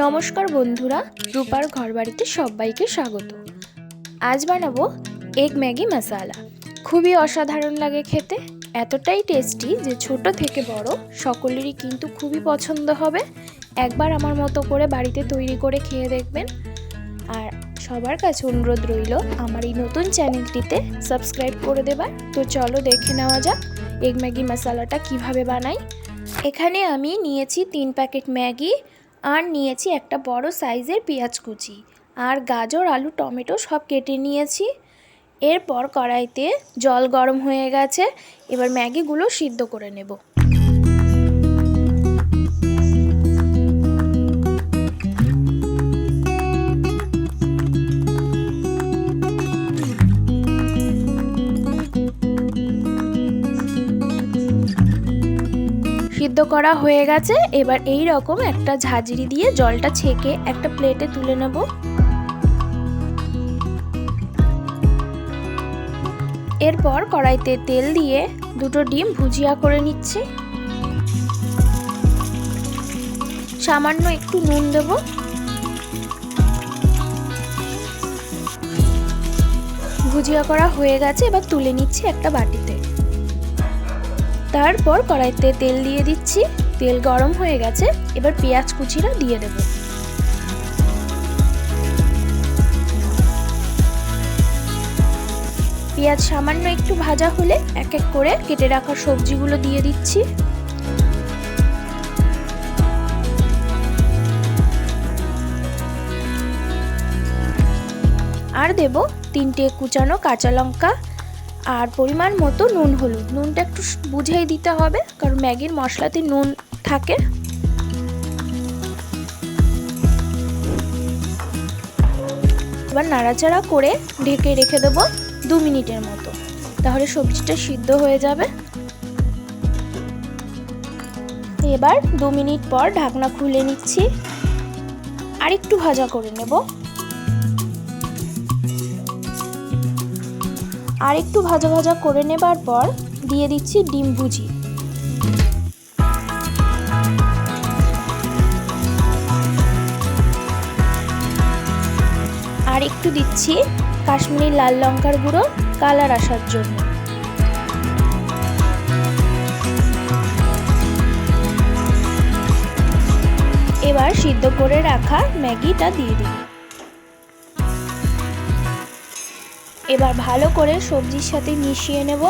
নমস্কার বন্ধুরা, রূপার ঘরবাড়িতে সবাইকে স্বাগত। আজ বানাবো এগ ম্যাগি মশালা। খুবই অসাধারণ লাগে খেতে, এতটাই টেস্টি যে ছোট থেকে বড় সকলেরই কিন্তু খুবই পছন্দ হবে। একবার আমার মতো করে বাড়িতে তৈরি করে খেয়ে দেখবেন। আর সবার কাছে অনুরোধ রইল আমার এই নতুন চ্যানেলটিতে সাবস্ক্রাইব করে দেবার। তো চলো দেখে নেওয়া যাক এগ ম্যাগি মশালাটা কিভাবে বানাই। এখানে আমি নিয়েছি 3 প্যাকেট ম্যাগি, আর নিয়েছি একটা বড় সাইজের পেঁয়াজ কুচি, আর গাজর, আলু, টমেটো সব কেটে নিয়েছি। এরপর কড়াইতে জল গরম হয়ে গেছে, এবার ম্যাগিগুলো সিদ্ধ করে নেব। সিদ্ধ করা হয়ে গেছে, এবার এই রকম একটা ঝাঁঝরি দিয়ে জলটা ছেঁকে একটা প্লেটে তুলে নেব। এরপর কড়াইতে তেল দিয়ে দুটো ডিম ভুজিয়া করে নিচ্ছি। সামান্য একটু নুন দেব। ভুজিয়া করা হয়ে গেছে, এবার তুলে নিচ্ছি একটা বাটিতে। তারপর কড়াইতে তেল দিয়ে দিচ্ছি, তেল গরম হয়ে গেছে, এবার পেঁয়াজ কুচিটা দিয়ে দেব। পেঁয়াজ সামান্য একটু ভাজা হলে এক এক করে কেটে রাখা সবজিগুলো দিয়ে দিচ্ছি। আর দেব 3টে কুচানো কাঁচা লঙ্কা, আর পরিমাণ মতো নুন, হলুদ। নুনটা একটু বুঝেই দিতে হবে, কারণ ম্যাগির মশলাতে নুন থাকে। এবার নাড়াচাড়া করে ঢেকে রেখে দেবো 2 মিনিটের মতো, তাহলে সবজিটা সিদ্ধ হয়ে যাবে। এবার 2 মিনিট পর ঢাকনা খুলে নিচ্ছি, আর একটু ভাজা করে নেব। আর একটু ভাজা ভাজা করে নেবার পর দিয়ে দিচ্ছি ডিম ভুজি। আর একটু দিচ্ছি কাশ্মীরি লাল লঙ্কার গুঁড়ো, কালার আসার জন্য। এবার সিদ্ধ করে রাখা ম্যাগিটা দিয়ে দিই। এবার ভালো করে সবজির সাথে মিশিয়ে নেব।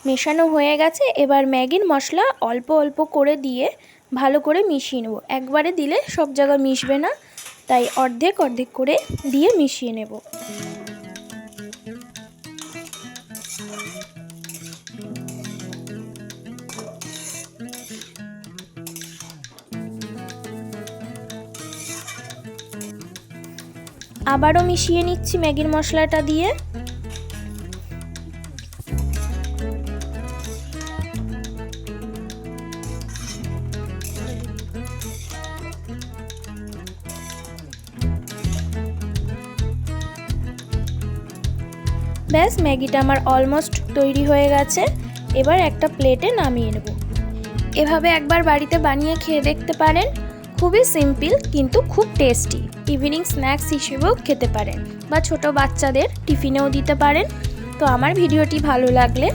মেশানো হয়ে গেছে, এবার ম্যাগির মশলা অল্প অল্প করে দিয়ে ভালো করে মিশিয়ে নেব। একবারে দিলে সব জায়গায় মিশবে না, তাই অর্ধেক অর্ধেক করে দিয়ে মিশিয়ে নেব। আবারও মিশিয়ে নিচ্ছি ম্যাগির মশলাটা দিয়ে। ব্যাস, ম্যাগিটা আমার অলমোস্ট তৈরি হয়ে গেছে। এবার একটা প্লেটে নামিয়ে নেব। এভাবে একবার বাড়িতে বানিয়ে খেয়ে দেখতে পারেন। খুবই সিম্পল কিন্তু খুব টেস্টি। ইভিনিং স্ন্যাক্স হিসেবেও খেতে পারেন, বা ছোট বাচ্চাদের টিফিনেও দিতে পারেন। তো আমার ভিডিওটি ভালো লাগলে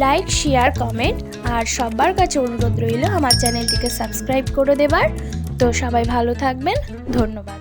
লাইক, শেয়ার, কমেন্ট, আর সবার কাছে অনুরোধ রইল আমার চ্যানেলটিকে সাবস্ক্রাইব করে দেবার। তো সবাই ভালো থাকবেন, ধন্যবাদ।